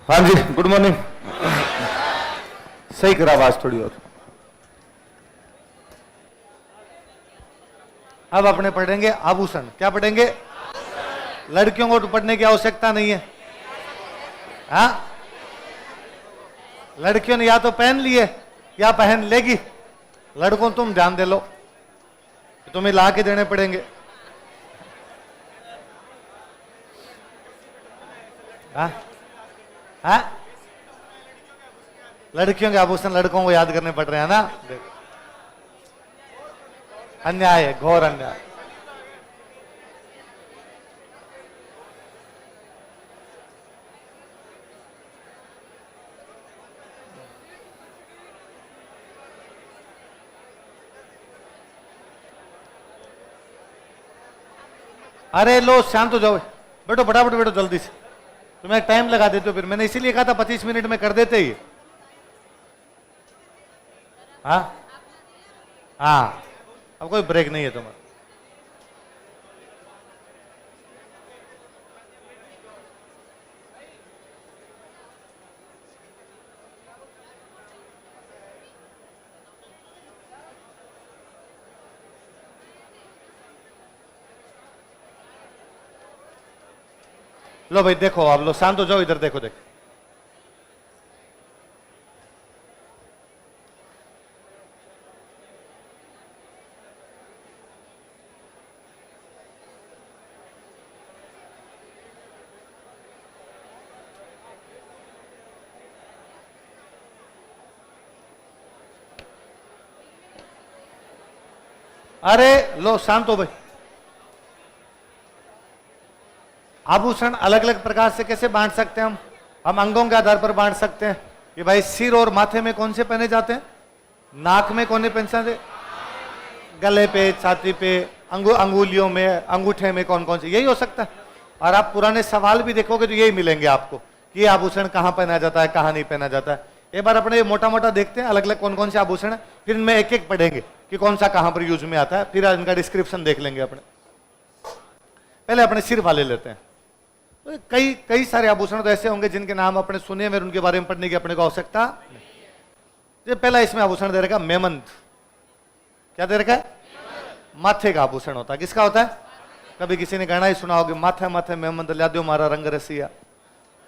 हाँ जी, good morning. सही करा आवाज थोड़ी और। अब अपने पढ़ेंगे आभूषण। क्या पढ़ेंगे? लड़कियों को तो पढ़ने की आवश्यकता नहीं है। हाँ, लड़कियों ने या तो पहन लिए या पहन लेगी। लड़कों तुम ध्यान दे लो, तुम्हें ला के देने पड़ेंगे। हाँ हाँ, लड़कियों के आभूषण लड़कों को याद करने पड़ रहे हैं ना। देखो, अन्याय है, घोर अन्याय। अरे लो, शांत हो जाओ, बैठो फटाफट बैठो जल्दी से। तुम्हें टाइम लगा देते हो फिर। मैंने इसीलिए कहा था 25 मिनट में कर देते ही। हाँ हाँ, अब कोई ब्रेक नहीं है तुम्हारा। लो भाई देखो, आप लो, शांत हो जाओ, इधर देखो। देखो अरे लो, शांत हो भाई। आभूषण अलग अलग प्रकार से कैसे बांट सकते हैं हम अंगों के आधार पर बांट सकते हैं कि भाई सिर और माथे में कौन से पहने जाते हैं, नाक में कौन से पहने जाते हैं, गले पे, छाती पे, अंगुलियों में, अंगूठे में कौन कौन से, यही हो सकता है। और आप पुराने सवाल भी देखोगे तो यही मिलेंगे आपको कि ये आभूषण कहाँ पहना जाता है, कहाँ नहीं पहना जाता है। एक बार अपने मोटा मोटा देखते हैं अलग अलग कौन कौन से आभूषण है, फिर इनमें एक एक पढ़ेंगे कि कौन सा कहाँ पर यूज में आता है, फिर इनका डिस्क्रिप्शन देख लेंगे अपने। पहले अपने सिर वाले लेते हैं। तो कई कई सारे आभूषण तो ऐसे होंगे जिनके नाम अपने सुने हुए, उनके बारे में पढ़ने की अपने को आवश्यकता नहीं। जो पहला इसमें आभूषण दे रखा मेमंद। क्या दे रखा है? माथे का आभूषण होता है। किसका होता है? कभी किसी ने गाना ही सुना होगा, माथे माथे मेमंद ला दो मारा रंग रसिया,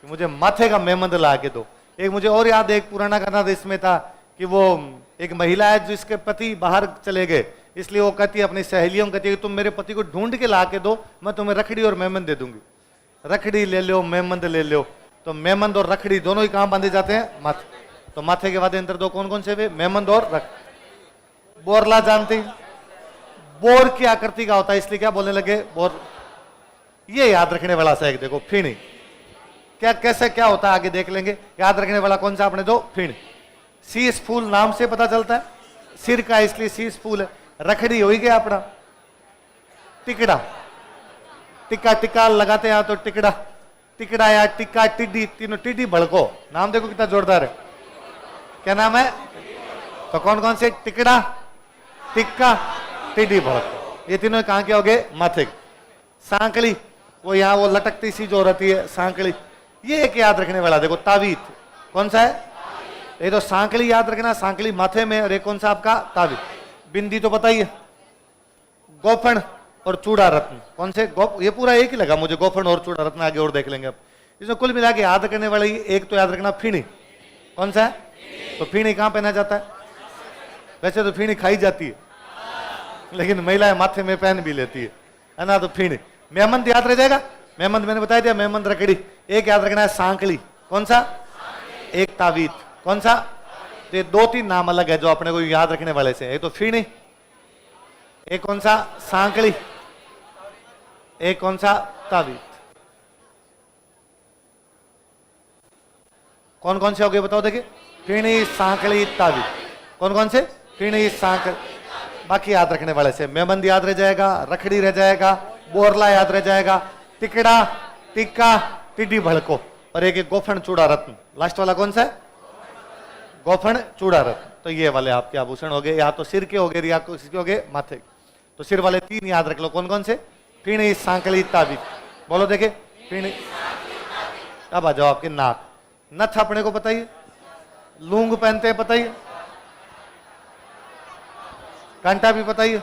मुझे माथे का मेमंद ला के दो। एक मुझे और याद है, एक पुराना गाना इसमें था कि वो एक महिला है जिसके पति बाहर चले गए, इसलिए वो कहती है अपनी सहेलियों को, कहती है तुम मेरे पति को ढूंढ के ला के दो, मैं तुम्हें रखड़ी और मेमंद दे दूंगी। रखड़ी ले लो, मेमंद ले लो। तो मेमंद और रखड़ी दोनों ही कहां बांधे जाते हैं? माथे। तो माथे के बाद अंतर दो कौन कौन से वे? मेमंद और रखड़ी। बोरला जानते हैं? बोर की आकृति का होता है, इसलिए क्या बोलने लगे? बोर। ये याद रखने वाला सा एक देखो, फीणी। क्या कैसे क्या होता है आगे देख लेंगे। याद रखने वाला कौन सा अपने दो? फीणी। शीश फूल नाम से पता चलता है, सिर का, इसलिए शीश फूल है। रखड़ी हो ही गया अपना। टिकड़ा, टिक्का टिक्का लगाते हैं तो टिकड़ा, टिकड़ा या टिक्का, टिड्डी, तीनों। टिड्डी भड़को, नाम देखो कितना जोरदार है। क्या नाम है? तो कौन कौन से? टिकड़ा, टिक्का, टिड्डी, भड़को, ये तीनों कहां के हो गए? माथे। सांकली, वो यहाँ वो लटकती सी जो रहती है, सांकली। ये एक याद रखने वाला देखो, तावीत। कौन सा है? ये तो सांकली याद रखना, सांकली माथे में, और एक कौन सा आपका? तावीत। बिंदी तो पता ही है। गोफन और चूड़ा रत्न। कौन से? ये पूरा एक ही लगा मुझे, गोफन और चूड़ा रत्न। आगे और देख लेंगे अब। इसमें कुल मिला के याद करने वाली एक तो याद रखना फीणी। कौन सा है? तो फीणी कहां पहना जाता है? वैसे तो फीणी खाई जाती है, लेकिन महिलाएं माथे में पहन भी लेती है ना। तो फीणी। मेमंद याद रह जाएगा। मेमंद मैंने बताया दिया, मेमंद, रकड़ी। एक याद रखना है सांकली। कौन सा? एक तावीत। कौन सा? तो ये दो तीन नाम अलग है जो अपने को याद रखने वाले से। एक तो फीणी, एक कौन सा? सांकली, एक कौन सा? तावीत। कौन कौन से हो गए बताओ? देखिए, फीणी, सांकली, तावीत। कौन कौन से? फीणी, सांकली। बाकी याद रखने वाले से मेमंद याद रह जाएगा, रखड़ी रह जाएगा, बोरला याद रह जाएगा, टिकड़ा, टिक्का, टिड्डी, भड़को, और एक गोफन चूड़ा रत्न। लास्ट वाला कौन सा है? गोफन चूड़ा रत्न। तो ये वाले आपके आभूषण हो गए, या तो सिर के हो गए या किसके हो गए? माथे। तो सिर वाले तीन याद रख लो। कौन कौन से? फीणी, सांकली, तावीत। बोलो देखे। फीणी। अब आ जाओ आपके नाक। नथ अपने को पता ही है, लूंग पहनते हैं पता ही है, कांटा भी पता ही है,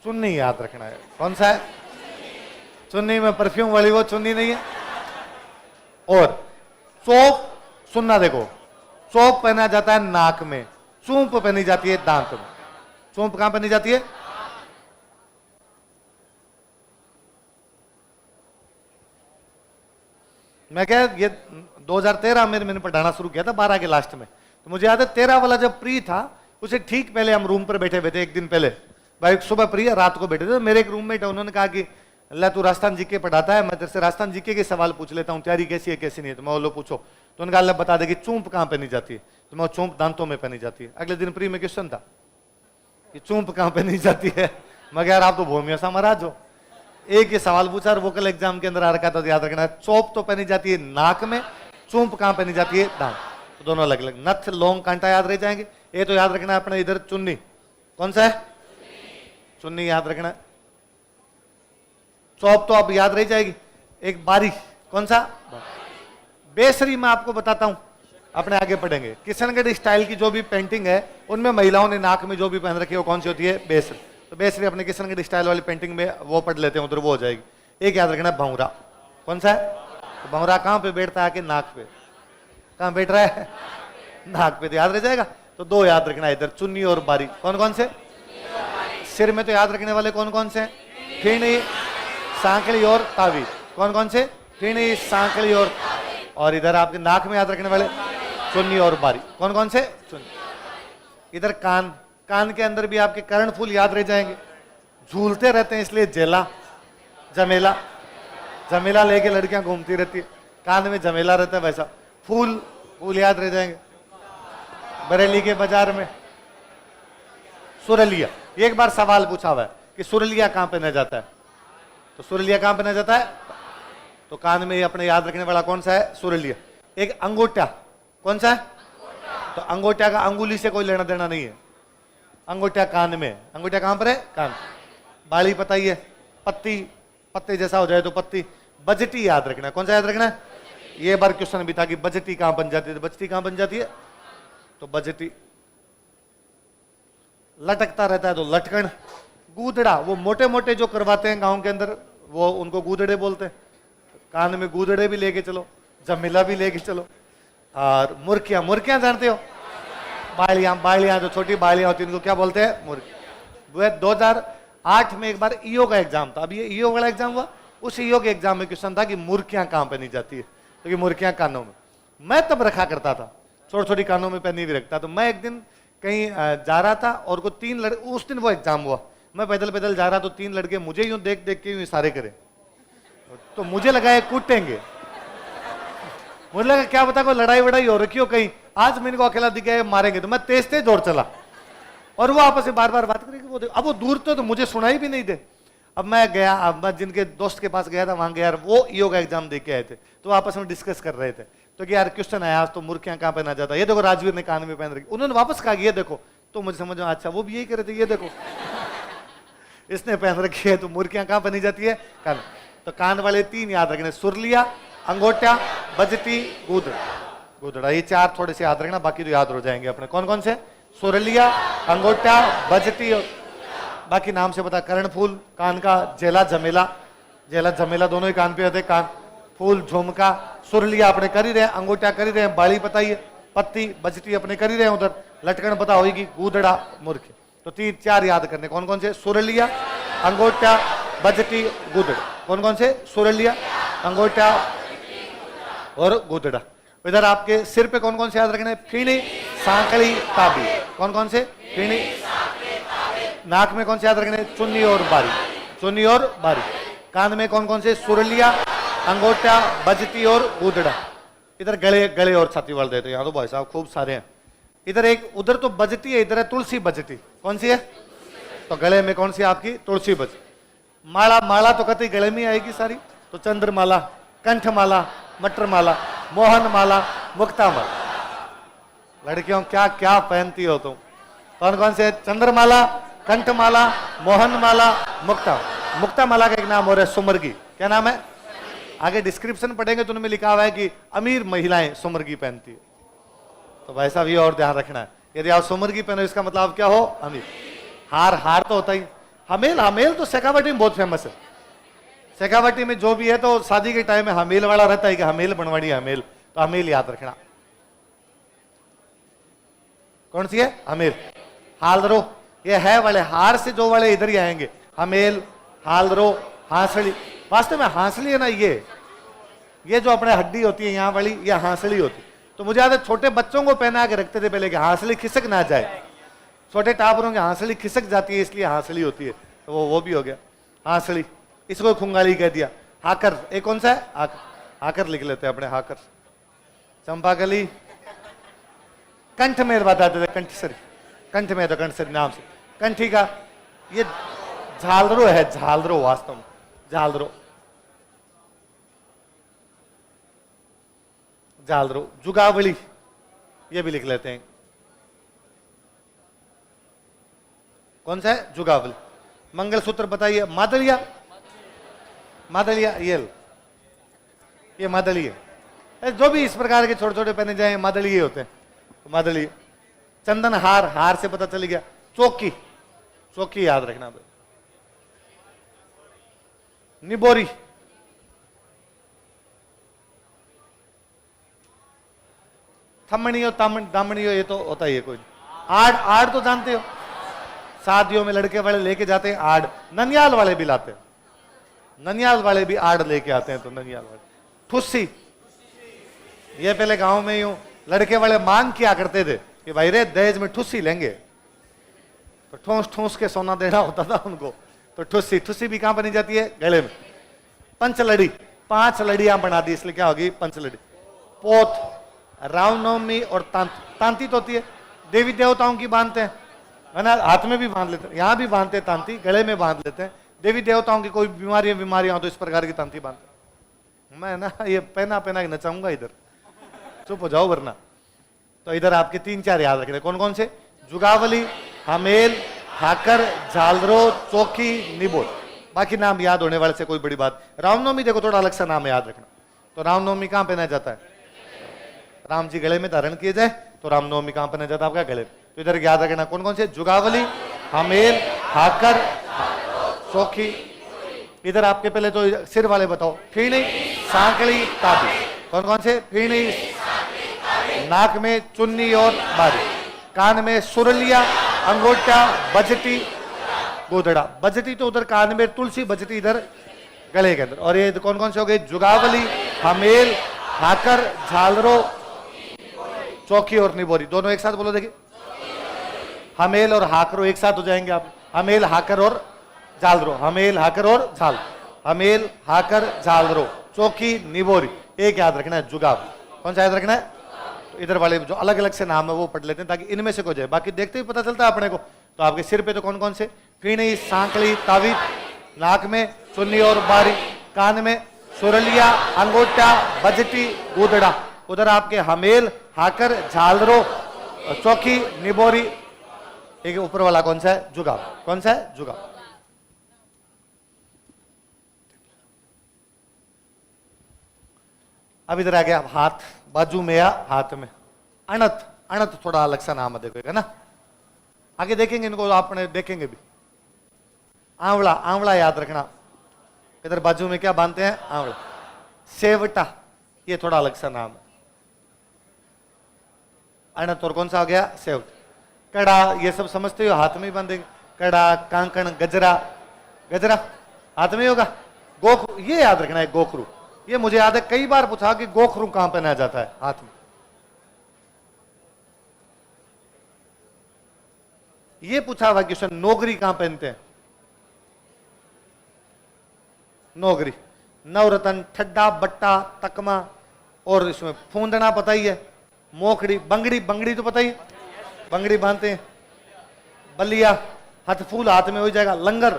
चुन्नी याद रखना है। कौन सा है? चुन्नी में परफ्यूम वाली वो चुन्नी नहीं है। और चोप सुनना, देखो चोप पहना जाता है नाक में, चूंप पहनी जाती है दांत में। चूंप कहां पहनी जाती है? मैं क्या ये 2013 में मैंने पढ़ाना शुरू किया था 12 के लास्ट में, तो मुझे याद है 13 वाला जब प्री था उसे ठीक पहले हम रूम पर बैठे हुए थे, एक दिन पहले भाई सुबह प्री रात को बैठे थे। मेरे एक रूममेट है, उन्होंने कहा कि अल्लाह तू राजस्थान जीके पढ़ाता है, मैं तेरे से राजस्थान जीके के सवाल पूछ लेता हूँ, तैयारी कैसी है कैसी नहीं है। तो मैं वो लो पूछो, तो उन्होंने कहा अल्लाह बता दे कि चूंप कहाँ पहनी जाती है। तो मैं चूंप दांतों में पहनी जाती है। अगले दिन प्री में क्वेश्चन था कि चूंप कहाँ पहनी जाती है। मैं यार आप तो भूमिया सा महाराज हो, एक ही सवाल पूछा और वोकल एग्जाम के अंदर आ रखा था, तो याद रखना है चोप तो पहनी जाती है नाक में, चूंप कहाँ पहनी जाती है दांत। तो दोनों अलग अलग, नथ लौंग कांटा याद रह जाएंगे। ये तो याद रखना है अपने इधर चुन्नी, कौन सा है? चुन्नी याद रखना है। चौप तो अब याद रह जाएगी। एक बारी, कौन सा? बेसरी मैं आपको बताता हूं, अपने आगे पढ़ेंगे। किशनगढ़ स्टाइल की जो भी पेंटिंग है उनमें महिलाओं ने नाक में जो भी पहन रखी है वो कौन सी होती है? बेसरी। तो बेसरी अपने किशनगढ़ स्टाइल वाली पेंटिंग में वो पढ़ लेते हैं, उधर वो हो जाएगी। एक याद रखना है भंवरा, कौन सा है? तो भंवरा कहां पे बैठता है? आके नाक पे। कहां बैठ रहा है? नाक पे, तो याद रह जाएगा। तो दो याद रखना है इधर, चुन्नी और बारी। कौन कौन से? सिर में तो याद रखने वाले कौन कौन से? खीणी, सांकली और तावीज। कौन कौन से? खीणी, सांकली और इधर आपके नाक में याद रखने वाले चुन्नी और बारी। कौन कौन से? चुन्नी। इधर कान, कान के अंदर भी आपके कर्णफूल याद रह जाएंगे, झूलते रहते हैं इसलिए जेला, जमेला। जमेला लेके लड़कियां घूमती रहती है, कान में जमेला रहता है वैसा। फूल, फूल याद रह जाएंगे। बरेली के बाजार में सुरलिया, एक बार सवाल पूछा हुआ है कि सुरलिया कहां पहना जाता है? तो सुरलिया कहां पहना जाता है? तो कान में अपने याद रखने वाला कौन सा है? सुरलिया। एक अंगूठा, कौन सा है? तो अंगूठा का अंगुली से कोई लेना देना नहीं है, अंगूठा कान में। अंगूठा कहां पर है? कान। बाली पता ही है, पत्ती, पत्ते जैसा हो जाए तो पत्ती। बजटी याद रखना है, कौन सा याद रखना है? ये बार क्वेश्चन भी था कि बजटी कहां बन जाती है, तो बजटी कहां बन जाती है? तो बजटी। लटकता रहता है तो लटकन। गूदड़ा, वो मोटे मोटे जो करवाते हैं गांव के अंदर, वो उनको गूदड़े बोलते हैं। कान में गूदड़े भी लेके चलो, जमीला भी लेके चलो। और मुर्कियां, मुर्कियां जानते हो? बालियां, बालियां जो छोटी बालियां होती है उनको क्या बोलते हैं? मुर्गी। वो 2008 में एक बार ईओ का एग्जाम था, अब ये ईओ वाला एग्जाम हुआ, उस ईओ के एग्जाम में क्वेश्चन था कि मुर्कियां कहां पहनी जाती है, तो कि मुर्कियां कानों में। मैं तब रखा करता था, छोटी छोटी कानों में पहनी भी रखता। तो मैं एक दिन कहीं जा रहा था और को तीन लड़के, उस दिन वो एग्जाम हुआ, मैं पैदल पैदल जा रहा तो तीन लड़के मुझे यूं देख देख के यूं इशारे करे, तो मुझे लगा ये कूटेंगे। मुझे लगा क्या पता कोई लड़ाई वड़ाई हो रखी हो कहीं, आज मैंने को अकेला दिख गया मारेंगे। तो मैं तेज तेज दौड़ चला और वो आपस में बार बार बात करेंगे। वो अब वो दूर तो मुझे सुनाई भी नहीं दे। अब मैं गया, अब मैं जिनके दोस्त के पास गया था वहां गया, यार वो ईओ का एग्जाम दे के आए थे, तो आपस में डिस्कस कर रहे थे। तो कि यार क्वेश्चन आया आज तो मुर्कियां कहां पहना जाता है, ये देखो राजवीर ने कान में पहन रखी। उन्होंने वापस कहा ये देखो, तो मुझे समझ में अच्छा वो भी यही करे थे, ये देखो इसने पहन रखी है, तो मुर्कियां कहां पहनी जाती है? कान। तो कान वाले तीन याद रखने, सुरलिया, अंगोटा, बजटी, गूदड़ा। गूदड़ा, ये चार थोड़े से याद रखना, बाकी तो याद हो जाएंगे अपने। कौन कौन से? सुरलिया, अंगोटा, बजटी और बाकी नाम से बता। कर्णफूल, कान का जेला, जमेला, जेला जमेला दोनों ही कान पे होते। कान फूल, झुमका, सुरलिया अपने कर ही रहे, अंगूठा कर ही रहे, बाली पता ही है, पत्ती, बजटी अपने कर ही रहे, उधर लटकन पता होगी, गूदड़ा, मुर्ख। तो तीन चार याद करने, कौन कौन से? सुरलिया, अंगूठा, बजटी, गूदड़ा। कौन कौन से? सुरलिया, अंगूठा और गूदड़ा। इधर आपके सिर पे कौन कौन से याद रखने? फीणी, सांकली, ताबी। कौन कौन से? फीणी। नाक में कौन से याद रखने? चुन्नी और बारी, चुन्नी और बारी। कान में कौन कौन से? सुरलिया, अंगोटा, बजटी और गूदड़ा। इधर गले, गले और छाती वाल देते हैं, यहाँ तो भाई साहब खूब सारे हैं। इधर एक, उधर तो बजटी है, इधर है तुलसी बजटी। कौन सी है? तो गले में कौन सी आपकी? तुलसी बजटी। माला, माला तो कतई गले में आएगी सारी, तो चंद्रमाला, कंठमाला, मटर माला, मोहन माला, मुक्ता माला। लड़कियों क्या क्या पहनती हो तुम? कौन कौन से? चंद्रमाला, कंठमाला, मोहन माला, मुक्ता। मुक्ता माला का एक नाम और है सुमरगी। क्या नाम है? आगे डिस्क्रिप्शन पढ़ेंगे तो उनमें लिखा हुआ है कि अमीर महिलाएं सुमरगी पहनती है। तो भाई साहब ये और ध्यान रखना है, यदि आप सुमरगी पहनो इसका मतलब क्या हो, अमीर। हार, हार तो होता ही। हमेल, हमेल तो शेखावटी में बहुत फेमस है। शेखावटी में जो भी है तो शादी के टाइम में हमेल वाला रहता है कि हमेल बनवाड़ी हमेल, तो हमेल याद रखना। कौन सी है, हमेल। हालदरो, ये है वाले, हार से जो वाले इधर ही आएंगे, हमेल, हालदरो, हांसली। वास्तव में हांसली है ना, ये जो अपने हड्डी होती है यहाँ वाली, ये हांसली होती है। तो मुझे याद है छोटे बच्चों को पहना के रखते थे पहले कि हांसली खिसक ना जाए। छोटे टाबरों की हांसली खिसक जाती है इसलिए हांसली होती है, तो वो भी हो गया हांसली। इसको खुंगाली कह दिया। हाकर, एक कौन सा है, हाकर, हाकर लिख लेते हैं अपने, हाकर। चंपाकली, कंठ में बताते थे, कंठसरी, कंठ में तो कंठसरी नाम से, कंठी का। ये झालरो है, झालरो, वास्तव में झालरो, झालरो। जुगावली, ये भी लिख लेते हैं। कौन सा है, जुगावली। मंगलसूत्र बताइए, मादलिया, मादलिया, ये मादली है। जो भी इस प्रकार के छोटे छोटे पहने जाए मादली होते हैं, तो मादली। चंदन हार, हार से पता चल गया। चौकी, चौकी याद रखना भाई। निबोरी, थमणियो, दामणियो, ये तो होता ही है कोई। आड़, आड़ तो जानते हो, शादियों में लड़के वाले लेके जाते हैं आड़। ननियाल वाले भी लाते हैं, ननियाल वाले भी आड़ लेके आते हैं, तो ननियाल वाले। ठुस्सी, ये पहले गांव में यूं लड़के वाले मांग किया करते थे कि भाई रे दहेज में ठुस्सी लेंगे, तो ठूस ठूस के सोना देना होता था उनको। तो ठुस्सी, ठुस्सी भी कहां बनी जाती है, गले में। पंचलड़ी, 5 लड़ियां बना दी, इसलिए क्या होगी, पंचलड़ी। पोत, रामनवमी और तांती तो होती है, देवी देवताओं की बांधते हैं, है ना, हाथ में भी बांध लेते हैं, यहाँ भी बांधते हैं तांती, गले में बांध लेते हैं। देवी देवताओं की कोई बीमारियां हो तो इस प्रकार की तांती बांधते। मैं ना ये पहना पहना के नचाऊंगा इधर, चुप हो जाओ वरना। तो इधर आपके 3-4 याद रखने, कौन कौन से, जुगावली, हमेल, हाकर, झालरो, चौकी, निबोर। बाकी नाम याद होने वाले से कोई बड़ी बात। रामनवमी देखो थोड़ा अलग सा नाम याद रखना। तो रामनवमी कहां पहना जाता है, राम जी गले में धारण किए जाए, तो रामनवमी कहां पहना जाता है, आपका गले। तो इधर याद रखना कौन कौन से, जुगावली, हमेल, हाकर, चौकी। इधर आपके पहले तो सिर वाले बताओ, फीणी, सांकली, ताबी। कौन कौन से, फीणी, नाक में चुन्नी और बारी, कान में सुरलिया, अंगोटा, बजटी, गोदड़ा। बजटी तो उधर कान में, तुलसी, बजटी इधर गले के अंदर। और ये कौन कौन से हो गए, जुगावली, हमेल, हाकर, झालरो, चौकी और निबोरी। दोनों एक साथ बोलो देखिए, हमेल और हाकरो एक साथ हो जाएंगे आप। हमेल, हाकर और झालरो, हमेल, हाकर और झाल, हमेल, हाकर, झालरो, चौकी, निबोरी। एक याद रखना है, जुगावली। कौन सा याद रखना है, तो इधर वाले जो अलग अलग से नाम है वो पढ़ लेते हैं ताकि इनमें से को जाए, बाकी देखते ही पता चलता है अपने को। तो आपके सिर पे तो कौन कौन से, फीणी, सांकली, तावीज, नाक में चुन्नी और बारी, कान में सुरलिया, अंगोटा, बजटी, गोदड़ा। उधर आपके हमेल, हाकर, झालरो, चौकी, निबोरी। एक ऊपर वाला कौन सा है, जुगाव। कौन सा है, जुगाव। अब इधर आ गया हाथ, बाजू में या हाथ में। अणत, अणत थोड़ा अलग सा नाम है, देखो है ना, आगे देखेंगे इनको, आपने देखेंगे भी। आंवला, आंवला याद रखना, इधर बाजू में क्या बांधते हैं, आंवला। सेवटा, ये थोड़ा अलग सा नाम है। अणत और कौन सा हो गया, सेवटा। कड़ा, ये सब समझते हो, हाथ में ही बांधेंगे। कड़ा, कांकण, गजरा, गजरा हाथ में ही होगा। गोखरू, ये याद रखना है, गोखरू। ये मुझे याद है कई बार पूछा कि गोखरू कहां पहना जाता है, हाथ में। ये पूछा हुआ क्वेश्चन, नौगरी कहां पहनते हैं, नौगरी। नवरत्न, ठड्डा, बट्टा, तकमा, और इसमें फूंदना पता ही है। मोखड़ी, बंगड़ी, बंगड़ी तो पता ही है, बंगड़ी बांधते हैं। बलिया, हाथ फूल हाथ में हो जाएगा। लंगर,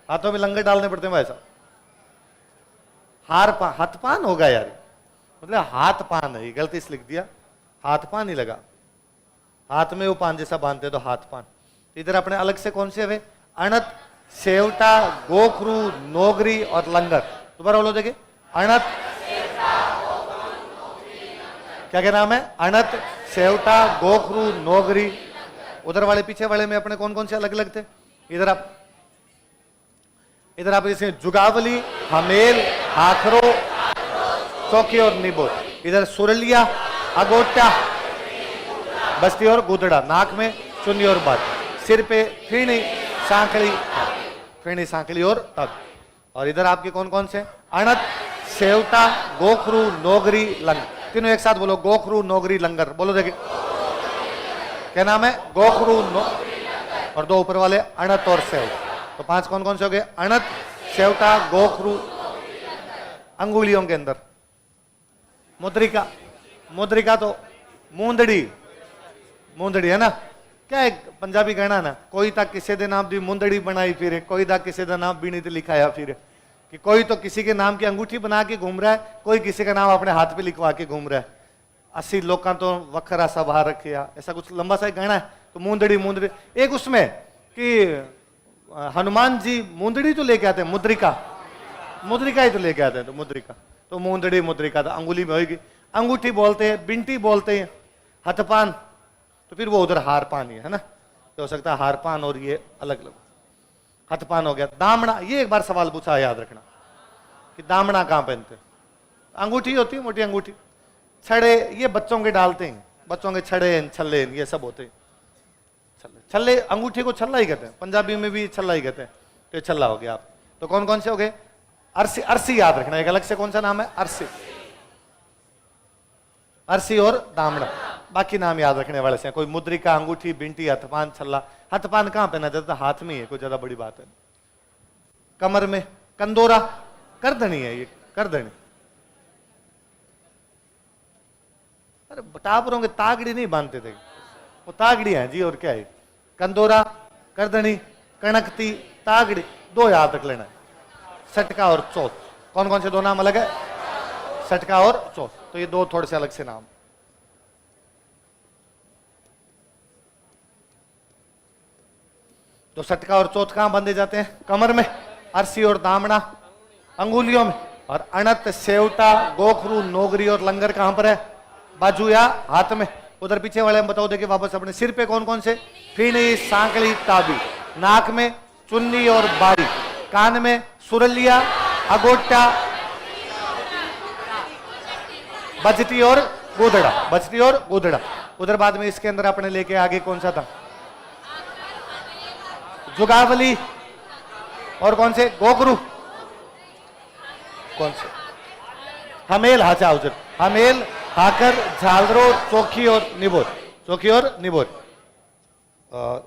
हाथों में लंगर डालने पड़ते हैं वैसा। हार पान, हाथ पान होगा यार, मतलब हाथ पान है, गलती से लिख दिया, हाथ पान ही लगा। हाथ में वो पान जैसा बांधते तो हाथ पान। इधर अपने अलग से कौन से है, अणत, सेवटा, गोखरू, नौगरी और लंगर। दोबारा बोलो देखिए, अणत, क्या क्या नाम है? अणत, सेवटा, गोखरू, नोगरी। उधर वाले पीछे वाले में अपने कौन कौन से अलग अलग थे? इधर आप इसे जुगावली, हमेल, आखरो, चौकी और निबोर। इधर सुरलिया, अगोटा, बस्ती और गुदड़ा। नाक में चुन्नी और बात। सिर पे फीणी, सांकली, फीणी, सांकली और तब। और इधर आपके कौन कौन से? अणत, सेवटा, गोखरू, नोगरी, लंगर। तीनों एक साथ बोलो, गोखरू, नोगरी, लंगर। बोलो देखिए, क्या नाम है? गोखरू, और दो ऊपर वाले अणत और सेव। तो 5 कौन कौन से हो गए? अणत, सेवटा, गोखरू। अंगुलियों के अंदर मुद्रिका। मुद्रिका तो मूंदड़ी, मूंदड़ी है ना। क्या एक पंजाबी कहना ना, कोई तक किसी के नाम की मुंदड़ी बनाई फिरे, कोई तक किसी का नाम बीनी लिखाया फिरे। कि कोई तो किसी के नाम की अंगूठी बना के घूम रहा है, कोई किसी का नाम अपने हाथ पे लिखवा के घूम रहा है। 80 लोग तो वखरा सा बाहर रखे, ऐसा कुछ लंबा सा कहना है। तो मूंदड़ी, मूंदड़ी। एक उसमें कि हनुमान जी मूंदड़ी तो लेके आते हैं, मुद्रिका, मुद्रिका ही तो लेके आते हैं। तो मुद्रिका तो मूंदड़ी, मुद्रिका तो अंगुली में होगी। अंगूठी बोलते हैं, बिंटी बोलते हैं, हथपान, तो फिर वो उधर हार पान ही है ना। तो हो सकता है हार पान और ये अलग अलग। हथपान हो गया। दामना, ये एक बार सवाल पूछा, याद रखना कि दामना कहाँ पहनते? अंगूठी होती है, मोटी अंगूठी। छड़े, ये बच्चों के डालते हैं, बच्चों के छड़े, छल्ले, ये सब होते हैं। छल्ले, अंगूठी को छल्ला ही कहते हैं, पंजाबी में भी छल्ला ही कहते हैं। तो ये छल्ला हो गया। आप तो कौन कौन से हो गए? अरसी, अरसी याद रखना, एक अलग से कौन सा नाम है? अरसी, अरसी और दामड़ा। बाकी नाम याद रखने वाले से कोई मुद्रिका, अंगूठी, बिंटी, हथपान, छल्ला। हथपान कहां पहना जाता? हाथ में ही है, कोई ज्यादा बड़ी बात है। कमर में कंदोरा, करदनी है ये, करदनी। अरे टापरों के तागड़ी नहीं बांधते थे, वो तागड़ी है जी, और क्या है? कंदोरा, करदनी, कणकती, तागड़ी, 2 याद रख लेना। सटका और चौथ। कौन कौन से 2 नाम अलग है? सटका और चौथ। तो ये 2 थोड़े से अलग से नाम। तो सटका और चौथ कहां बांधे जाते हैं? कमर में। अरसी और दामना अंगुलियों में। और अणत, सेवटा, गोखरू, नोगरी और लंगर कहां पर है? बाजू या हाथ में। उधर पीछे वाले हम बताओ देखिए वापस अपने। सिर पे कौन कौन से? फीणी, सांकली, ताबी। नाक में चुन्नी और बारी। कान में सुरलिया, अगोटा, बजटी और गोदड़ा, बजटी और गोदड़ा। उधर बाद में इसके अंदर अपने लेके आगे कौन सा था? जुगावली और कौन से? गोखरू, कौन से? हमेल, हाचा उधर हमेल, हाकर, झालरो, चौकी और निबोर। चौकी और निबोर।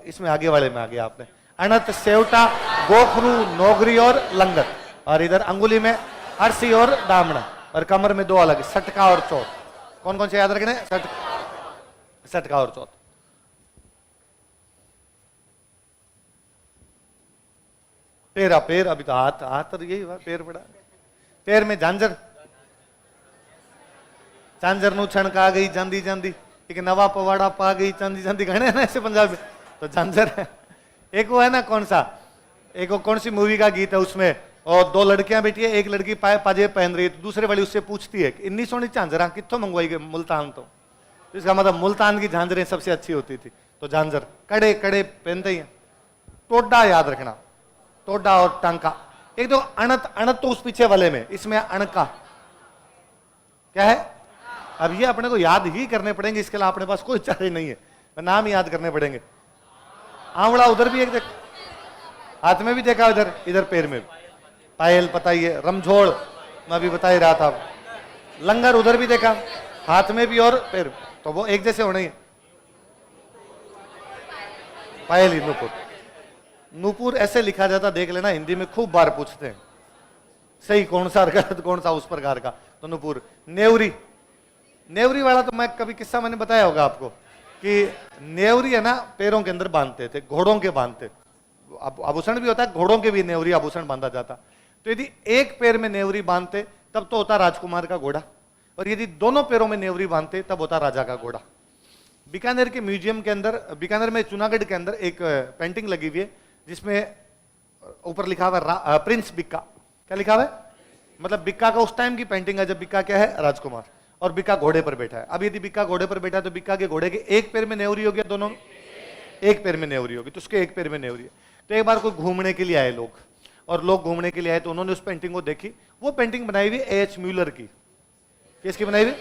इसमें आगे वाले में आ गया आपने। अणत, सेवटा, गोखरू, नोगरी और लंगर। और इधर अंगुली में अरसी और दामना। और कमर में 2 अलग, सटका और चौथ। कौन कौन से याद रखने? सटका और चौथ। पैरा, पैर, अभी तो हाथ, हाथ और यही पैर पड़ा। पैर में झांझर, झांझर नु छणक आ गई, जांदी जांदी। एक नवा पवाड़ा पा गई, चांदी चांदी गहने ना ऐसे पंजाबी। तो झांझर है। एक वो है ना कौन सा, एक वो कौन सी मूवी का गीत है उसमें, और 2 लड़कियां बैठी है, एक लड़की पाजे पहन रही है, तो दूसरे वाली उससे पूछती है कि इतनी सोनी झांझरा कितों मंगवाई गई? मुल्तान। तो इसका मतलब मुल्तान की झांझरें सबसे अच्छी होती थी। तो झांझर, कड़े कड़े पहनते ही। टोडा याद रखना, टोडा और टांका। एक तो अणत, अणत तो उस पीछे वाले में, इसमें अणका क्या है? अब ये अपने को याद ही करने पड़ेंगे, इसके लिए अपने पास कोई चारे नहीं है, नाम ही याद करने पड़ेंगे। आंवला उधर भी एक देख, हाथ में भी देखा, इधर इधर पैर में। पायल पता ही है, रमझोड़ मैं अभी बता ही रहा था। लंगर उधर भी देखा, हाथ में भी और पैर, तो वो एक जैसे होने ही। पायल ही, नूपुर। नूपुर ऐसे लिखा जाता, देख लेना, हिंदी में खूब बार पूछते हैं सही कौन सा गलत कौन सा उस प्रकार का। तो नूपुर। नेवरी, नेवरी वाला तो मैं कभी किस्सा मैंने बताया होगा आपको कि नेवरी है ना पैरों के अंदर बांधते थे, घोड़ों के बांधते। आभूषण भी होता है, घोड़ों के भी नेवरी आभूषण बांधा जाता। तो यदि एक पैर में नेवरी बांधते तब तो होता राजकुमार का घोड़ा, और यदि दोनों पैरों में नेवरी बांधते तब होता राजा का घोड़ा। बीकानेर के म्यूजियम के अंदर, बीकानेर में चुनागढ़ के अंदर एक पेंटिंग लगी हुई है जिसमें ऊपर लिखा हुआ है प्रिंस बिक्का। क्या लिखा हुआ है? मतलब बिक्का का उस टाइम की पेंटिंग है जब बिक्का क्या है? राजकुमार। और बिक्का घोड़े पर बैठा है। अब यदि बिक्का घोड़े पर बैठा है तो बिक्का के घोड़े के एक पैर में नेवरी होगी, दोनों एक पैर में नेवरी होगी, तो उसके एक पैर में नेवरी है। तो एक बार कोई घूमने के लिए आए लोग, और लोग घूमने के लिए आए तो उन्होंने उस पेंटिंग को देखी। वो पेंटिंग बनाई हुई एच म्यूलर की। किसकी बनाई हुई?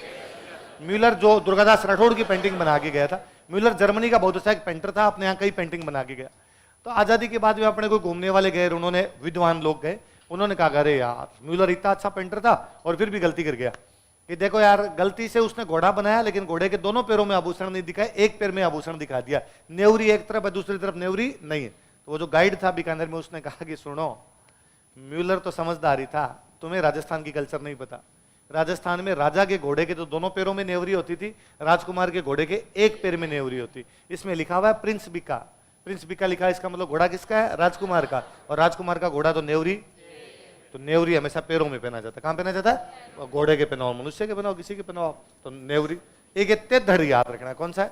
म्यूलर, जो दुर्गादास राठौड़ की पेंटिंग बना के गया था। म्यूलर जर्मनी का बहुत अच्छा एक पेंटर था, अपने यहाँ कई पेंटिंग बना के गया। तो आजादी के बाद में अपने कोई घूमने वाले गए, उन्होंने विद्वान लोग गए, उन्होंने कहा अरे यार म्यूलर इतना अच्छा पेंटर था और फिर भी गलती कर गया कि देखो यार, गलती से उसने घोड़ा बनाया लेकिन घोड़े के दोनों पैरों में आभूषण नहीं दिखाए, एक पैर में आभूषण दिखा दिया। नेवरी एक तरफ है, दूसरी तरफ नेवरी नहीं है। तो वो जो गाइड था बीकानेर में, उसने कहा कि सुनो, म्यूलर तो समझदारी था, तुम्हें राजस्थान की कल्चर नहीं पता। राजस्थान में राजा के घोड़े के तो दोनों पैरों में नेवरी होती थी, राजकुमार के घोड़े के एक पैर में नेवरी होती। इसमें लिखा हुआ है प्रिंस बिका, प्रिंस बिका लिखा है, इसका मतलब घोड़ा किसका है? राजकुमार का। और राजकुमार का घोड़ा तो नेवरी, तो नेवरी हमेशा पैरों में पहना जाता है। कहां पहना जाता है? घोड़े के पहनाओ, मनुष्य के पहनाओ, किसी के पहनाओ, तो नेवरी। एक इतने धड़ याद रखना है, कौन सा है?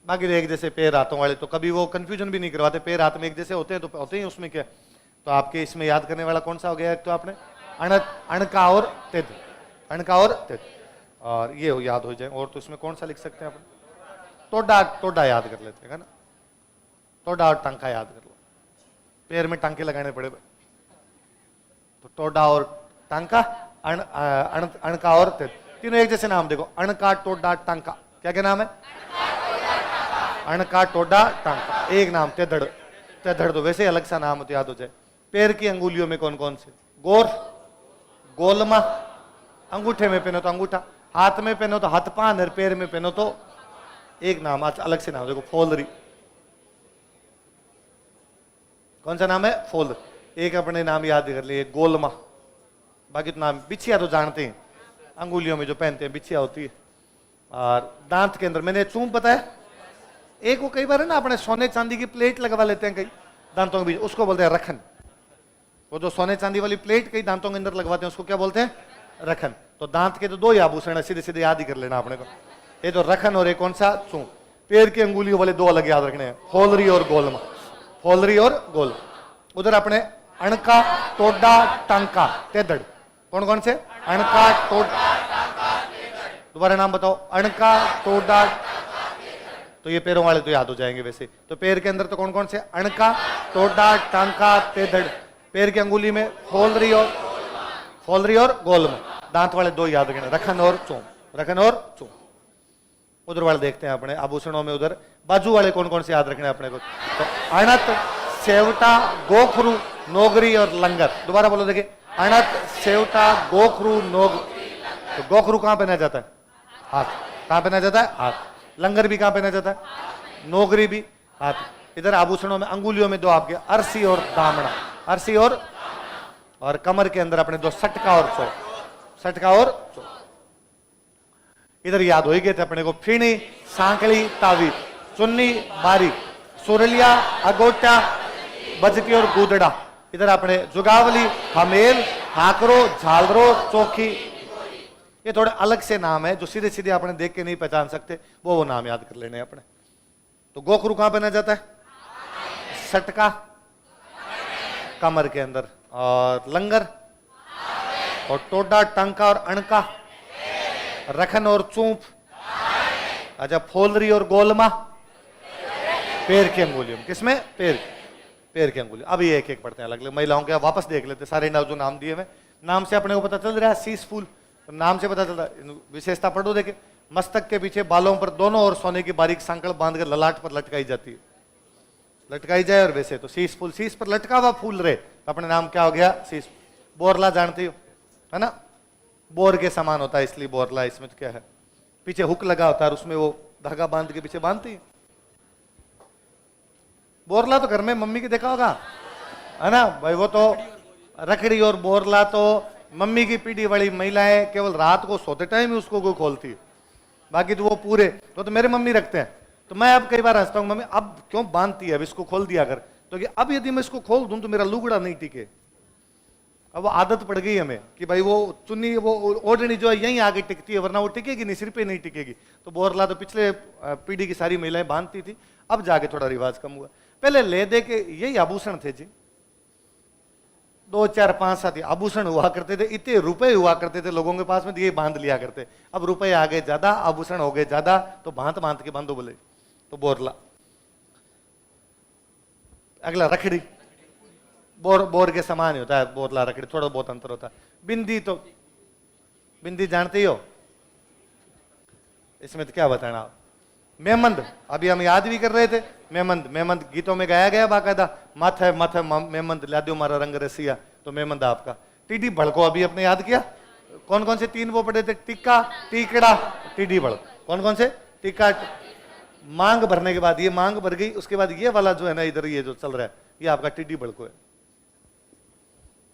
बाकी एक जैसे पैर हाथों वाले तो कभी वो कंफ्यूजन भी नहीं करवाते, पैर हाथ में एक जैसे होते हैं तो होते ही उसमें क्या। तो आपके इसमें याद करने वाला कौन सा हो गया? तो आपने अणका और तिद, अणका और तिद, और ये याद हो जाए। और तो इसमें कौन सा लिख सकते हैं अपन? टोडा, टोडा याद कर लेते हैं ना, टोडा और टांका याद कर लो। पैर में टांके लगाने पड़े, तो टोडा और टांका, अणका और तिद, तीनों एक जैसे नाम। देखो, अणका, टोडा, टांका, क्या क्या नाम है? अणका, टोडा, टांका, एक नाम। तेधड़, तेधड़ तो वैसे अलग सा नाम हो तो याद हो जाए। पैर की अंगुलियों में कौन कौन से? गोर, गोलमा, अंगूठे में पहनो तो अंगूठा, हाथ में पहनो तो हाथ पान, और पैर में पहनो तो एक नाम, अलग से नाम। देखो, फोलरी, कौन सा नाम है? फोलर। एक अपने नाम याद कर लिए, गोलमा। बाकी तो नाम, बिछिया तो जानते हैं, अंगुलियों में जो पहनते हैं बिछिया होती है। और दांत के अंदर मैंने चूम बताया, एक वो कई बार है ना अपने सोने चांदी की प्लेट लगवा लेते हैं कई दांतों के बीच, उसको बोलते हैं रखन। वो जो सोने चांदी वाली प्लेट कई दांतों के अंदर लगवाते हैं उसको क्या बोलते हैं? रखन। तो दांत के तो दो ही आभूषण है, सीधे सीधे याद ही कर लेना अपने को, ये तो रखन और एक कौन सा? चूम। पैर की अंगुलियों वाले दो अलग याद रखने हैं, फोलरी और गोलमा, फोलरी और गोल। उधर अपने अणका, टोडा, टांका, तेधड़, कौन कौन से? अणका, टोडा, दोबारा नाम बताओ। अणका, टोडा, तो ये पैरों वाले तो याद हो जाएंगे वैसे। तो पैर के अंदर तो कौन कौन से? अणका, टोडा, टांका, तेधड़। पैर की अंगुली में फोलरी और गोलमा। दांत वाले दो याद रखना, रखन और चूम, रखन और चूम। उधर वाले देखते हैं अपने आभूषणों में, उधर बाजू वाले कौन कौन से याद रखने अपने को? तो अणत, सेवटा, गोखरू, नोगरी और लंगर। दोबारा बोलो, देखिए, अणत, सेवटा, गोखरू, नोग। तो गोखरू कहां पहना जाता है? हाथ। कहां पहना जाता है? हाथ। लंगर भी कहां पहना जाता है? नोगरी भी हाथ। इधर आभूषणों में अंगुलियों में दो आपके अरसी और दामड़ा, अरसी और कमर के अंदर अपने दो सटका और चो, सटका और चो। इधर याद हो ही गए थे अपने को, फीणी, सांकली, तावी, चुन्नी, बारी, सुरलिया, अगोटा, बजती और गुदड़ा। इधर अपने जुगावली, हमेल, हाकरो, झालरो, चौकी। ये थोड़े अलग से नाम है जो सीधे सीधे अपने देख के नहीं पहचान सकते, वो नाम याद कर लेने अपने। तो गोखरू कहां पहना जाता है? सटका, कमर के अंदर, और लंगर, और टोडा, टांका और अणका, रखन और चूंप, अच्छा, फोलरी और गोलमा, पैर की अंगुलियों में। किसमें? पैर की अंगुली। अभी एक एक पढ़ते हैं अलग अलग। महिलाओं के वापस देख लेते सारे नाम जो नाम दिए हुए, नाम से अपने को पता चल रहा है। शीश फूल, तो नाम से पता चलता है। विशेषता पढ़ो, देखे, मस्तक के पीछे बालों पर दोनों और सोने की बारीक सांकड़ बांधकर ललाट पर लटकाई जाती है, लटकाई जाए। और वैसे तो शीश फूल, शीश पर लटका हुआ फूल रहे, तो अपने नाम क्या हो गया? शीश। बोरला जानते हो, है ना? बोर के समान होता है इसलिए बोरला। इसमें तो क्या है, पीछे हुक लगा होता है और उसमें वो धागा बांध के पीछे बांधती है। बोरला तो घर में मम्मी के देखा होगा, है ना भाई? वो तो रखड़ी और बोरला तो मम्मी की पीढ़ी वाली महिलाएं केवल रात को सोते टाइम ही उसको कोई खोलती है, बाकी तो वो पूरे तो मेरे मम्मी रखते हैं। तो मैं अब कई बार हंसता हूँ, मम्मी अब क्यों बांधती है, अब इसको खोल दिया कर। तो कि अब यदि मैं इसको खोल दूं तो मेरा लुगड़ा नहीं टिके। अब वो आदत पड़ गई हमें कि भाई वो चुन्नी, वो ओढ़नी जो है यहीं आगे टिकती है, वरना वो टिकेगी नहीं, सिर पे नहीं टिकेगी। तो बोरला तो पिछले पीढ़ी की सारी महिलाएं बांधती थी, अब जाके थोड़ा रिवाज कम हुआ। पहले ले दे के यही आभूषण थे जी, 2 4 5 7 आभूषण हुआ करते थे, इतने रुपए हुआ करते थे लोगों के पास में, ये बांध लिया करते। अब रुपए आ गए ज्यादा, आभूषण हो गए ज्यादा, तो भांत भांत के बांधो बोले। तो बोरला, अगला रखड़ी, बोर के समान ही होता है बोरला रखड़ी, थोड़ा बहुत अंतर होता है। बिंदी, तो बिंदी जानते ही हो, इसमें तो क्या बताना। मेमंद, अभी हम याद भी कर रहे थे, मेमंद, मेमंद गीतों में गाया गया बाकायदा, माथे माथे मेमंद ला दो मारा रंग रसिया, तो मेमंद आपका। टीडी भड़को अभी अपने याद किया, कौन कौन से 3 वो पढ़े थे, टिक्का, टीकड़ा, टीडी भड़क, कौन कौन से, टिक्का। मांग भरने के बाद ये मांग भर गई, उसके बाद ये वाला जो है ना इधर ये जो चल रहा है, ये आपका टिड्डी भड़को है,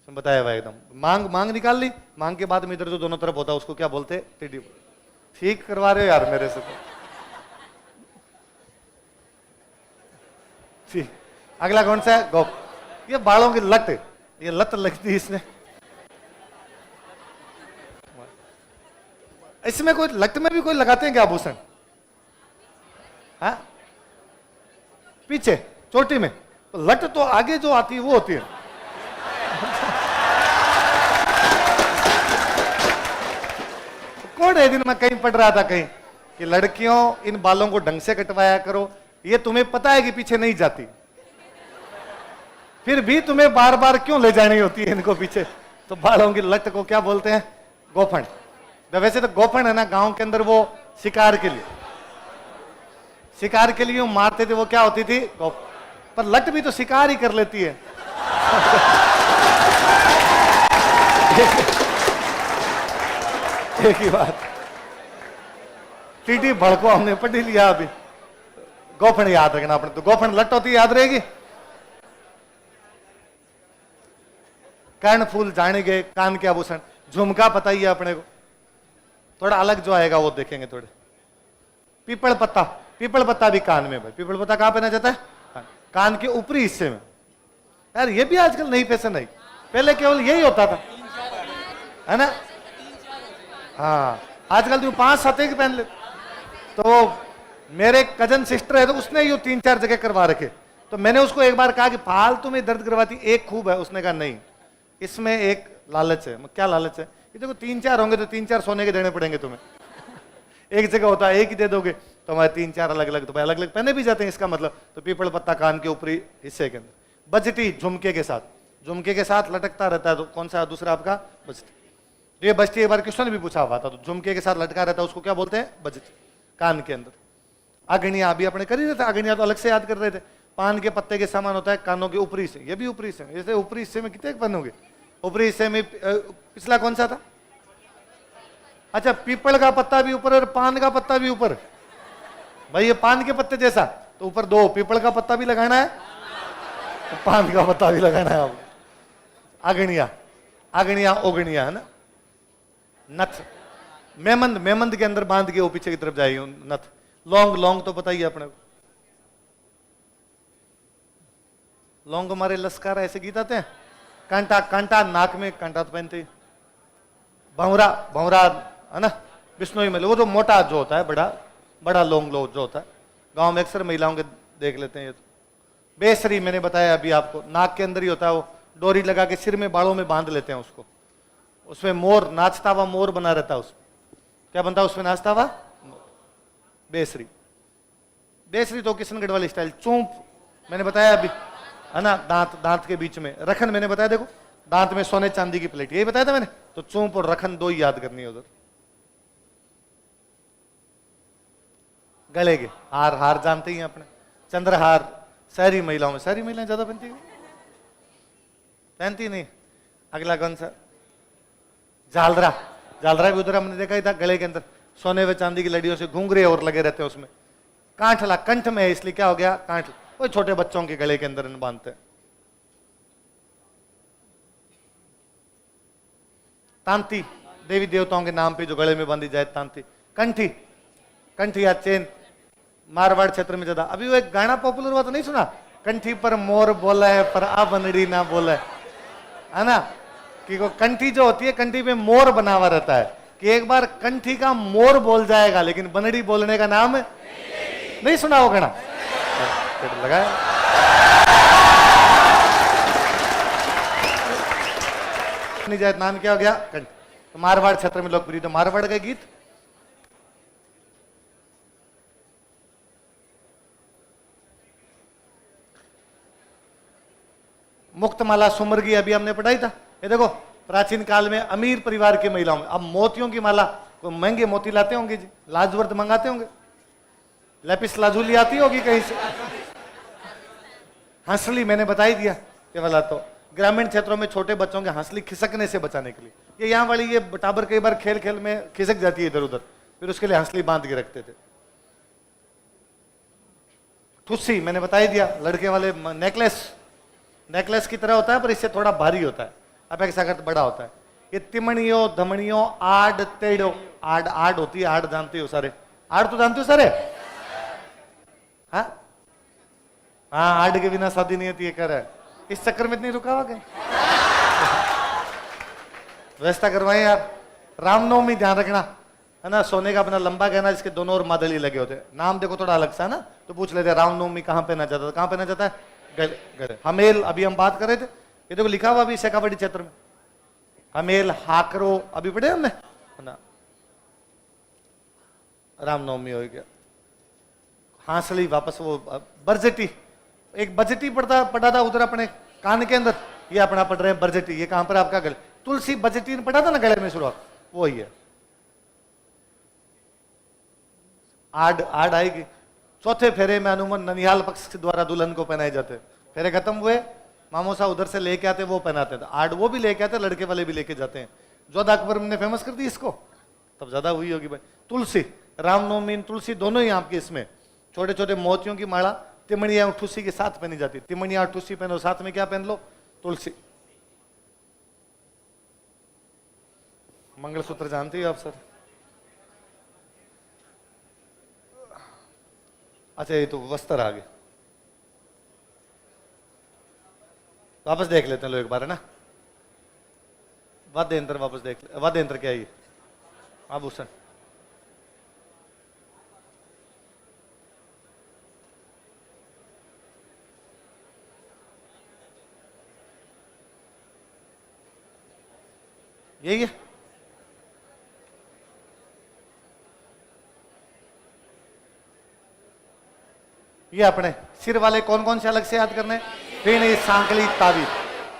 बताया हुआ एकदम। मांग, मांग निकाल ली, मांग के बाद में इधर जो दोनों तरफ होता है उसको क्या बोलते, टिड्डी। ठीक करवा रहे हो यार मेरे से तो। ठीक, अगला कौन सा है, गोप। ये बालों की लट, ये लत लगती इसने, इसमें कोई लट में भी कोई लगाते हैं क्या आभूषण, हाँ? पीछे चोटी में, लट तो आगे जो आती है वो होती है। कौन है दिन मैं कहीं पढ़ रहा था कहीं कि लड़कियों इन बालों को ढंग से कटवाया करो, ये तुम्हें पता है कि पीछे नहीं जाती, फिर भी तुम्हें बार बार क्यों ले जानी होती है इनको पीछे। तो बालों की लट को क्या बोलते हैं, गोफन। तो वैसे तो गोफन है ना गांव के अंदर, वो शिकार के लिए, शिकार के लिए मारते थे, वो क्या होती थी, गोफ। पर लट भी तो शिकार ही कर लेती है। एक ही बात, टीटी भड़को हमने पढ़ लिया अभी, गोफन याद रखना अपने, तो गोफन लट होती है, याद रहेगी। कर्ण फूल जाने गए, कान के आभूषण, झुमका पता ही है अपने को, थोड़ा अलग जो आएगा वो देखेंगे थोड़े। पीपल पत्ता, पीपल पत्ता भी कान में भाई, पीपल पत्ता कहां पहना जाता है, कान के ऊपरी हिस्से में। यार ये भी आजकल नई फैशन है, पहले केवल यही होता था, है ना। हाँ, आजकल तो 5-7 के पहन ले। तो मेरे कजन सिस्टर है, तो उसने ये 3-4 जगह करवा रखे। तो मैंने उसको एक बार कहा कि फालतू में दर्द करवाती, एक खूब है। उसने कहा नहीं, इसमें एक लालच है। क्या लालच है, ये देखो 3-4 होंगे तो 3-4 सोने के देने पड़ेंगे तुम्हें। एक जगह होता है एक ही दे दोगे, तो हमारे 3-4 अलग अलग, तो भाई अलग अलग पहने भी जाते हैं, इसका मतलब। तो पीपल पत्ता कान के ऊपरी हिस्से के अंदर। बजटी, झुमके के साथ, झुमके के साथ लटकता रहता है, तो कौन सा दूसरा आपका, बजटी। ये बजटी एक बार क्वेश्चन भी पूछा हुआ था, तो झुमके के साथ लटका रहता है उसको क्या बोलते हैं, बजटी, कान के अंदर। अगनिया अभी अपने कर ही रहे थे, अगनिया तो अलग से याद कर रहे थे। पान के पत्ते के समान होता है, कानों के ऊपरी हिस्से, ये भी ऊपरी हिस्से में। जैसे ऊपरी हिस्से में कितने बनोगे, ऊपरी हिस्से में पिछला कौन सा था, अच्छा पीपल का पत्ता भी ऊपर और पान का पत्ता भी ऊपर। भाई ये पान के पत्ते जैसा, तो ऊपर 2 पीपल का पत्ता भी लगाना है, तो पान का पत्ता भी लगाना है आपको। अगनिया, अगनिया ओगनिया है ना। नथ, मेमंद, मेमंद के अंदर बांध के वो पीछे की तरफ जाएगी नथ। लौंग, लौंग तो पता ही है अपने को, लौंग हमारे लश्कर ऐसे गीत आते हैं। कांटा, कांटा नाक में कांटा तो पहनते ही। भंवरा, भंवरा है ना, बिश्नोई में वो जो मोटा जो होता है, बड़ा बड़ा लौंग लो जो होता है, गांव में अक्सर महिलाओं के देख लेते हैं ये तो। बेसरी मैंने बताया अभी आपको, नाक के अंदर ही होता है, वो डोरी लगा के सिर में बालों में बांध लेते हैं उसको। उसमें मोर, नाचता हुआ मोर बना रहता है उसमें। क्या बनता है उसमें, नाचता हुआ बेसरी। बेसरी तो किशनगढ़ वाली स्टाइल। चूंप मैंने बताया अभी, है ना, दांत, दांत के बीच में। रखन मैंने बताया, देखो दांत में सोने चांदी की प्लेट, यही बताया था मैंने। तो चूंप और रखन 2 ही याद करनी है उधर। गले के हार, हार जानते ही हैं अपने, चंद्रहार। शहरी महिलाओं में, शहरी महिलाएं ज्यादा पहनती है, पहनती नहीं। अगला कौन सा, झालरा, झालरा भी उधर हमने देखा ही था, गले के अंदर सोने व चांदी की लड़ियों से घुंघरे और लगे रहते हैं उसमें। कांठला, कंठ में है इसलिए क्या हो गया, कांठ, वो छोटे बच्चों के गले के अंदर बांधते हैं। तांती, देवी देवताओं के नाम पे जो गले में बांधी जाए, तांती। कंठी, कंठी या चेन मारवाड़ क्षेत्र में ज्यादा। अभी वो एक गाना पॉपुलर हुआ तो नहीं सुना, कंठी पर मोर बोला है पर आ बनड़ी ना बोला है ना। कि वो कंठी जो होती है, कंठी में मोर बना हुआ रहता है, कि एक बार कंठी का मोर बोल जाएगा, लेकिन बनड़ी बोलने का नाम नहीं सुना वो गाना, लगाया। बनी जाए नाम क्या हो गया? कंठ। तो मारवाड़ क्षेत्र में लोकप्रिय, तो मारवाड़ का गीत मुक्तमाला सुमरगी अभी हमने पढ़ाई था। ये देखो प्राचीन काल में अमीर परिवार की महिलाओं में अब मोतियों की माला, कोई महंगे मोती लाते होंगे जी, लाजवर्द मंगाते होंगे, लेपिस लाजूली आती होगी कहीं से, हंसली मैंने बता ही दिया ये वाला। तो ग्रामीण क्षेत्रों में छोटे बच्चों के हंसली खिसकने से बचाने के लिए, ये यहाँ वाली ये टाबर कई बार खेल खेल में खिसक जाती है इधर उधर, फिर उसके लिए हंसली बांध के रखते थे। ठुस्सी मैंने बता ही दिया, लड़के वाले नेकलेस की तरह होता है पर इससे थोड़ा भारी होता है, अपेक्षाकृत बड़ा होता है। ये तिमणियों धमणियों आड़ तेड़ो, आड़ होती है, आड़ जानते हो सारे, आड़ तो जानते हो सारे? हाँ आड़ के बिना शादी नहीं होती है, कर है इस चक्कर में इतनी रुका हुआ गए। व्यवस्था करवाए यार। रामनवमी ध्यान रखना है ना, सोने का अपना लंबा गहना जिसके दोनों ओर मादली लगे होते हैं, नाम देखो थोड़ा अलग सा है ना, तो पूछ लेते हैं रामनवमी कहाँ पहना जाता है? कहाँ पहना जाता है? गले। हमेल अभी हम बात कर रहे थे, ये देखो लिखा हुआ अभी शेखावाटी क्षेत्र में, हमेल हाकरो अभी पढ़े हमने ना। रामनवमी हो गया, हांसली वापस वो बरजटी, एक बजटी पढ़ा था उधर अपने कान के अंदर, ये अपना पढ़ रहे हैं बरजटी, ये कहां पर आपका गले? तुलसी बजटी पढ़ा था ना गले में शुरुआत, वो ही है। आड़ आएगी। चौथे फेरे में अनुमन ननिहाल पक्ष के द्वारा दुल्हन को पहनाए जाते, फेरे खत्म हुए मामोसा उधर से लेके आते वो पहनाते थे, आड़ वो भी लेके आते, लड़के वाले भी लेके जाते हैं। जोधा अकबर ने फेमस कर दी इसको, तब ज्यादा हुई होगी भाई। तुलसी, रामनवमी तुलसी दोनों ही आपके इसमें छोटे छोटे मोतियों की माला, तिमणिया और ठुस्सी के साथ पहनी जाती, तिमणिया और ठुस्सी पहनो, साथ में क्या पहन लो? तुलसी। मंगलसूत्र जानते हो आप सर? अच्छा ये तो वस्त्र आ गए, वापस देख लेते हैं लो एक बार है ना, वाद्य यंत्र वापस देख ले। वाद्य यंत्र क्या है ये? आभूषण। यही है। ये अपने सिर वाले कौन कौन से अलग से याद करने? फीणी सांकली ताबीज,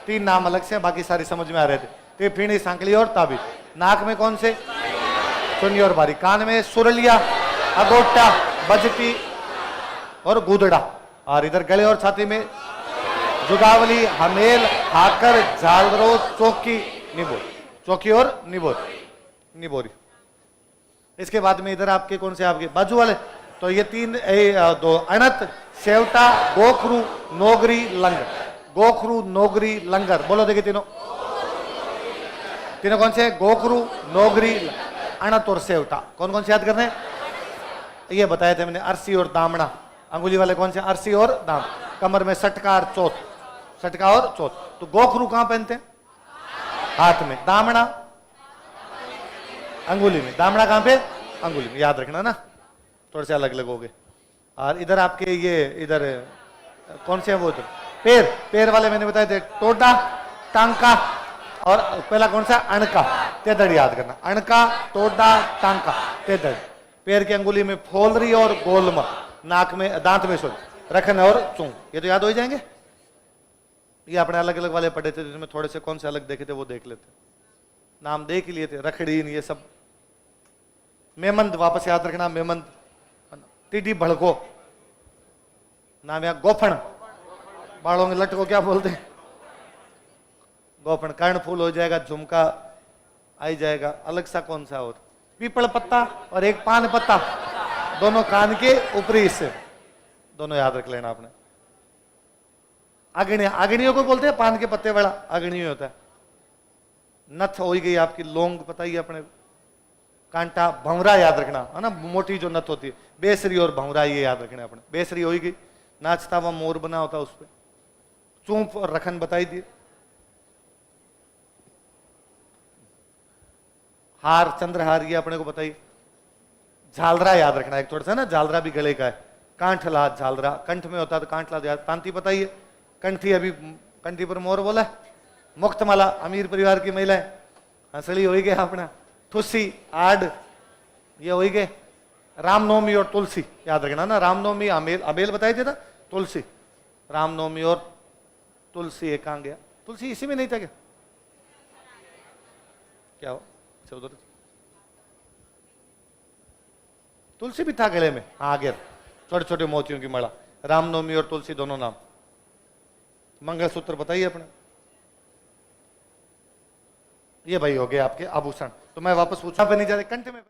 तीन नाम अलग से, बाकी सारी समझ में आ रहे थे। तो फीणी सांकली और ताबीज। नाक में कौन से? चुन्नी और बारी। कान में सुरलिया, अगोटा, बजटी और गुदड़ा। और इधर गले और छाती में जुगावली, हमेल, हाकर, झालरो, चौकी, निबोर। चौकी और निबोरी। इसके बाद में इधर आपके कौन से? आपके बाजू वाले, तो ये तीन दो अनत, सेवटा, गोखरू, नोगरी, लंगर। गोखरू, नोगरी, लंगर बोलो देखिए तीनों कौन से? गोखरू, नोगरी, अनत और सेवटा। कौन कौन से याद करने? ये बताए थे मैंने, अरसी और दामना। अंगुली वाले कौन से? अरसी और दाम। कमर में सटका और चौथ, सटका और चौथ। तो गोखरू कहां पहनते हैं? हाथ में। दामना अंगुली में। दामना कहां पे? अंगुली में। याद रखना ना, थोड़े से अलग अलग हो गए। और इधर आपके ये इधर कौन से हैं वो? पैर वाले मैंने बताए थे, टोडा, टांका और पहला कौन सा? अणका। तेदड़ याद करना, अणका, टोडा, टांका, तेदड़। पैर की अंगुली में फोलरी और गोलमा, नाक में दांत में रखन और चूं। ये तो याद हो जाएंगे। ये अपने अलग अलग वाले पढ़े थे, जिसमें थोड़े से कौन से अलग देखे थे वो देख लेते, नाम देख लिए थे। रखड़ीन ये सब। मेमंद वापस याद रखना, मेमंद। टीडी भड़को नाम या गोफण, बालों के लट को क्या बोलते हैं? गोफण। कर्ण फूल हो जाएगा, झुमका आई जाएगा। अलग सा कौन सा? और पीपल पत्ता और एक पान पत्ता, दोनों कान के ऊपरी हिस्से, दोनों याद रख लेना आपने। अग्निया, अग्नियों को बोलते हैं पान के पत्ते वाला, अग्नियो होता है। नथ हो गई आपकी, लोंग पता ही अपने। कांटा, भंवरा याद रखना है ना, मोटी जो नथ होती है। बेसरी और भंवरा ये याद रखना अपने। बेसरी हो गई, नाचता हुआ मोर बना होता उस पर। चूंप और रखन बताई दिए। हार, चंद्रहार ये अपने को बताइए। झालरा याद रखना एक थोड़ा सा ना, झालरा भी गले का है। कांठला, झालरा कंठ में होता है तो कांठला याद। तांती बताइए। कंठी, अभी कंठी पर मोर बोला है, मुक्तमाला अमीर परिवार की महिलाएं, हंसड़ी हो ही गया अपना, तुलसी आड ये हो ही गए, रामनवमी और तुलसी याद रखना ना, रामनवमी अमेल अबेल बताए थे ना, तुलसी, रामनवमी और तुलसी एक कहां गया, तुलसी इसी में नहीं था क्या, क्या हो अच्छा उधर तुलसी भी था गले में, हाँ गया, छोटे छोटे मोतियों की माला, रामनवमी और तुलसी दोनों नाम। मंगलसूत्र बताइए अपने, ये भाई हो गए आपके आभूषण। तो मैं वापस पूछा पे नहीं जा रहे, कंठ में